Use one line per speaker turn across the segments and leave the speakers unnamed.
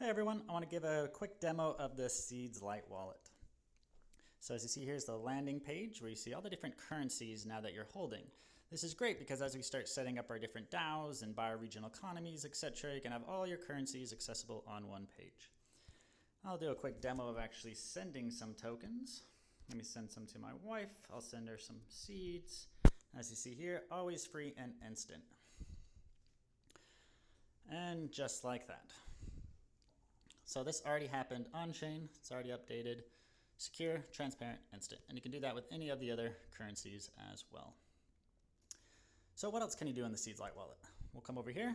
Hey everyone, I want to give a quick demo of the Seeds Lite wallet. So as you see, here's the landing page where you see all the different currencies now that you're holding. This is great because as we start setting up our different DAOs and bioregional economies, etc., you can have all your currencies accessible on one page. I'll do a quick demo of actually sending some tokens. Let me send some to my wife. I'll send her some seeds. As you see here, always free and instant. And just like that. So this already happened on-chain, it's already updated, secure, transparent, instant. And you can do that with any of the other currencies as well. So what else can you do in the Seeds Lite wallet? We'll come over here.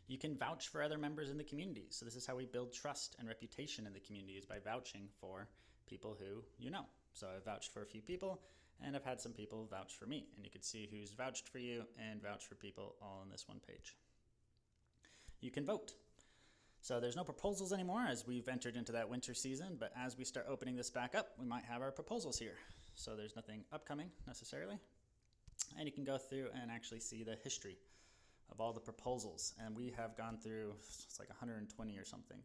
You can vouch for other members in the community. So this is how we build trust and reputation in the community, is by vouching for people who you know. So I've vouched for a few people, and I've had some people vouch for me. And you can see who's vouched for you and vouch for people all on this one page. You can vote. So there's no proposals anymore as we've entered into that winter season, but as we start opening this back up, we might have our proposals here. So there's nothing upcoming necessarily. And you can go through and actually see the history of all the proposals. And we have gone through, it's like 120 or something.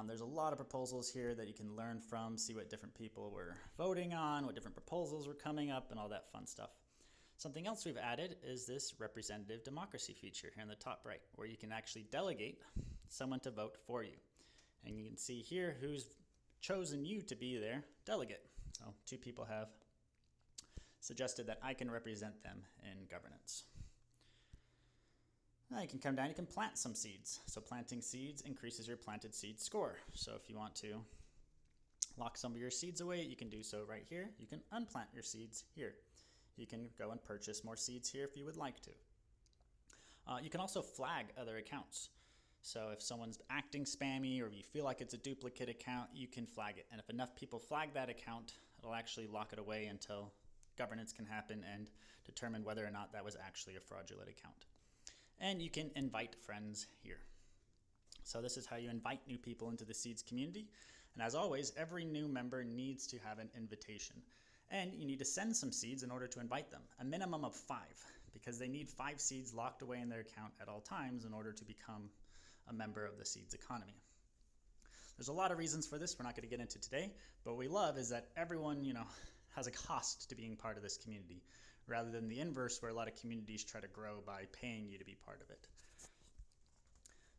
There's a lot of proposals here that you can learn from, see what different people were voting on, what different proposals were coming up, and all that fun stuff. Something else we've added is this representative democracy feature here in the top right, where you can actually delegate someone to vote for you. And you can see here who's chosen you to be their delegate. So 2 people have suggested that I can represent them in governance. Now you can come down, you can plant some seeds. So planting seeds increases your planted seed score. So if you want to lock some of your seeds away, you can do so right here. You can unplant your seeds here. You can go and purchase more seeds here if you would like to. You can also flag other accounts. So if someone's acting spammy or if you feel like it's a duplicate account, you can flag it. And if enough people flag that account, it'll actually lock it away until governance can happen and determine whether or not that was actually a fraudulent account. And you can invite friends here. So this is how you invite new people into the Seeds community. And as always, every new member needs to have an invitation. And you need to send some seeds in order to invite them, a minimum of 5, because they need 5 seeds locked away in their account at all times in order to become a member of the Seeds economy. There's a lot of reasons for this we're not going to get into today, but what we love is that everyone, has a cost to being part of this community, rather than the inverse where a lot of communities try to grow by paying you to be part of it.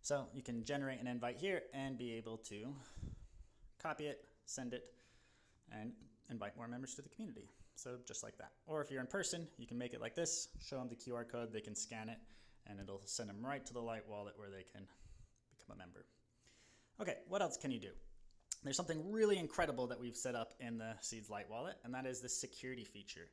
So you can generate an invite here and be able to copy it, send it, and invite more members to the community. So just like that. Or if you're in person, you can make it like this, show them the QR code, they can scan it, and it'll send them right to the Lite wallet where they can become a member. Okay, what else can you do? There's something really incredible that we've set up in the Seeds Lite wallet, and that is the security feature,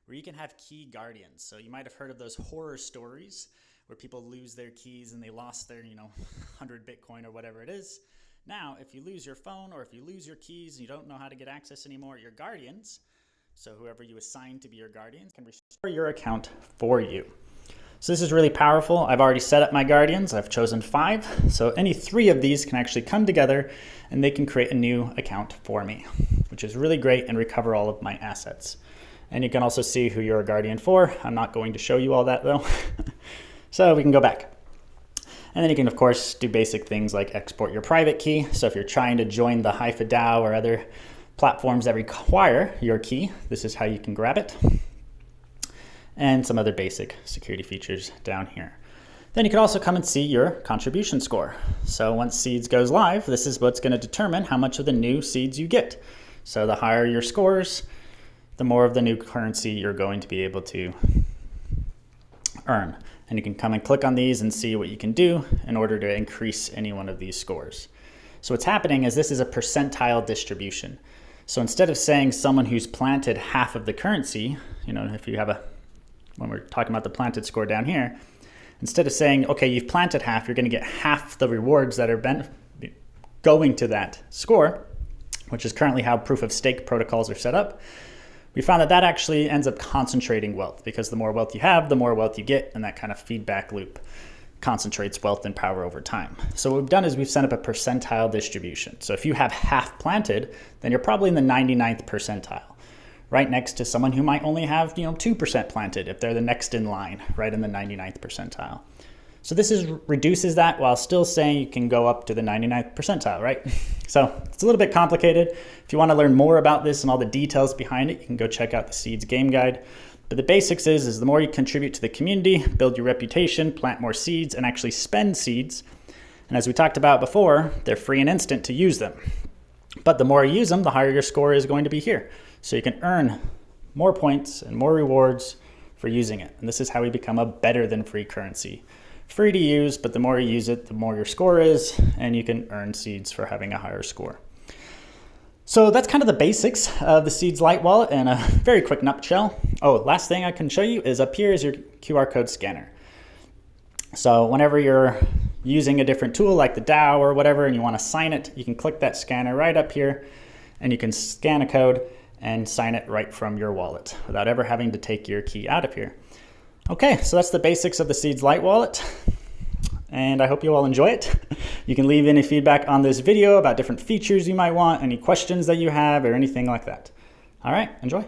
where you can have key guardians. So you might have heard of those horror stories where people lose their keys and they lost their, 100 Bitcoin or whatever it is. Now, if you lose your phone or if you lose your keys and you don't know how to get access anymore, your guardians, so whoever you assign to be your guardians, can restore your account for you. So this is really powerful. I've already set up my guardians. I've chosen 5. So any 3 of these can actually come together and they can create a new account for me, which is really great, and recover all of my assets. And you can also see who you're a guardian for. I'm not going to show you all that though. So we can go back. And then you can, of course, do basic things like export your private key. So if you're trying to join the Hypha DAO or other platforms that require your key, this is how you can grab it. And some other basic security features down here. Then you can also come and see your contribution score. So once Seeds goes live, this is what's going to determine how much of the new seeds you get. So the higher your scores, the more of the new currency you're going to be able to earn. And you can come and click on these and see what you can do in order to increase any one of these scores. So what's happening is this is a percentile distribution. So instead of saying someone who's planted half of the currency, if you have when we're talking about the planted score down here, instead of saying, okay, you've planted half, you're going to get half the rewards that are going to that score, which is currently how proof of stake protocols are set up. We found that actually ends up concentrating wealth, because the more wealth you have, the more wealth you get, and that kind of feedback loop concentrates wealth and power over time. So what we've done is we've set up a percentile distribution. So if you have half planted, then you're probably in the 99th percentile, right next to someone who might only have 2% planted if they're the next in line, right in the 99th percentile. So this reduces that while still saying you can go up to the 99th percentile, right? So it's a little bit complicated. If you want to learn more about this and all the details behind it, you can go check out the Seeds game guide. But the basics is the more you contribute to the community, build your reputation, plant more seeds, and actually spend seeds. And as we talked about before, they're free and instant to use them. But the more you use them, the higher your score is going to be here. So you can earn more points and more rewards for using it. And this is how we become a better than free currency. Free to use, but the more you use it, the more your score is, and you can earn seeds for having a higher score. So that's kind of the basics of the Seeds Lite wallet in a very quick nutshell. Oh, last thing I can show you is up here is your QR code scanner. So whenever you're using a different tool like the DAO or whatever and you want to sign it, you can click that scanner right up here and you can scan a code and sign it right from your wallet without ever having to take your key out of here. Okay, so that's the basics of the Seeds Lite wallet, and I hope you all enjoy it. You can leave any feedback on this video about different features you might want, any questions that you have, or anything like that. All right, enjoy.